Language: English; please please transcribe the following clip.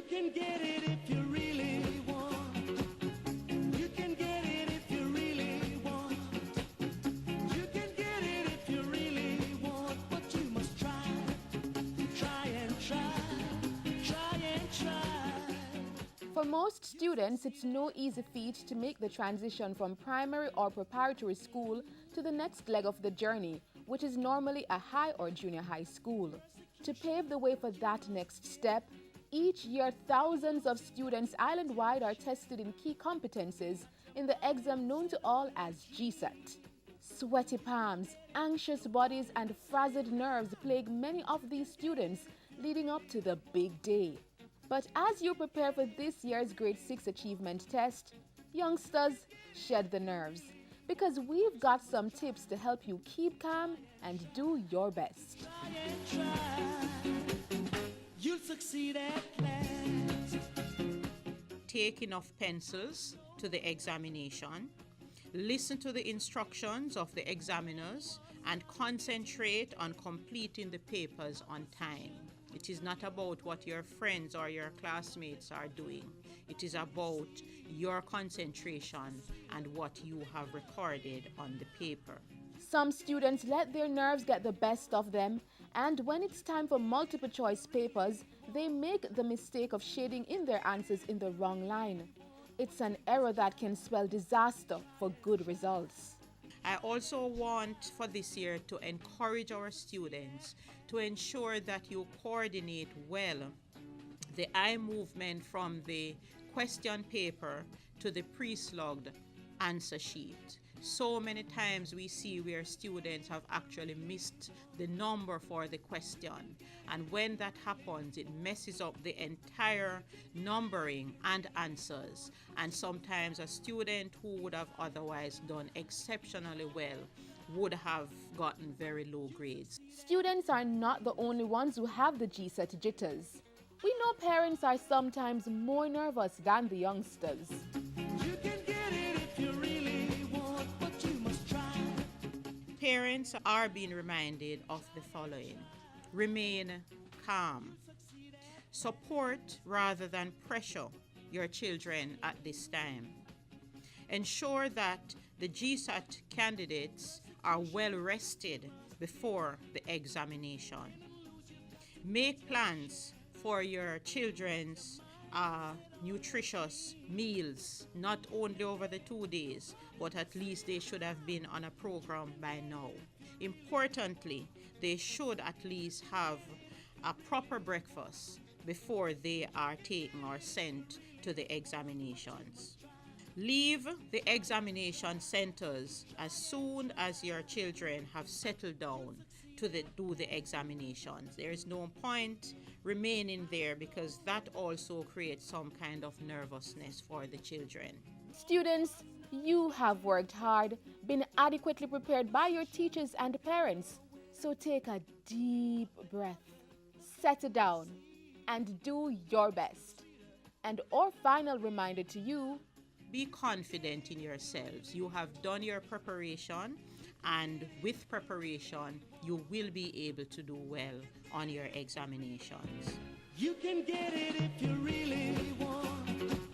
You can get it if you really want. You can get it if you really want. You can get it if you really want. But you must try, try and try, try and try. For most students, it's no easy feat to make the transition from primary or preparatory school to the next leg of the journey, which is normally a high or junior high school. To pave the way for that next step, each year thousands of students island-wide are tested in key competencies in the exam known to all as GSAT. Sweaty palms, anxious bodies, and frazzled nerves plague many of these students leading up to the big day. But as you prepare for this year's Grade 6 Achievement Test, youngsters, shed the nerves, because we've got some tips to help you keep calm and do your best. Try and try. You'll succeed at last. Take enough pencils to the examination. Listen to the instructions of the examiners and concentrate on completing the papers on time. It is not about what your friends or your classmates are doing. It is about your concentration and what you have recorded on the paper. Some students let their nerves get the best of them, and when it's time for multiple choice papers, they make the mistake of shading in their answers in the wrong line. It's an error that can spell disaster for good results. I also want for this year to encourage our students to ensure that you coordinate well the eye movement from the question paper to the pre-slugged answer sheet. So many times we see where students have actually missed the number for the question, and when that happens, it messes up the entire numbering and answers, and sometimes a student who would have otherwise done exceptionally well would have gotten very low grades. Students are not the only ones who have the GSAT jitters. We know parents are sometimes more nervous than the youngsters. You can get it if you really want, but you must try. Parents are being reminded of the following. Remain calm. Support rather than pressure your children at this time. Ensure that the GSAT candidates are well rested before the examination. Make plans for your children's nutritious meals, not only over the 2 days, but at least they should have been on a program by now. Importantly, they should at least have a proper breakfast before they are taken or sent to the examinations. Leave the examination centers as soon as your children have settled down to do the examinations. There is no point remaining there because that also creates some kind of nervousness for the children. Students, you have worked hard, been adequately prepared by your teachers and parents. So take a deep breath, settle down, and do your best. And our final reminder to you: be confident in yourselves. You have done your preparation, and with preparation, you will be able to do well on your examinations. You can get it if you really want.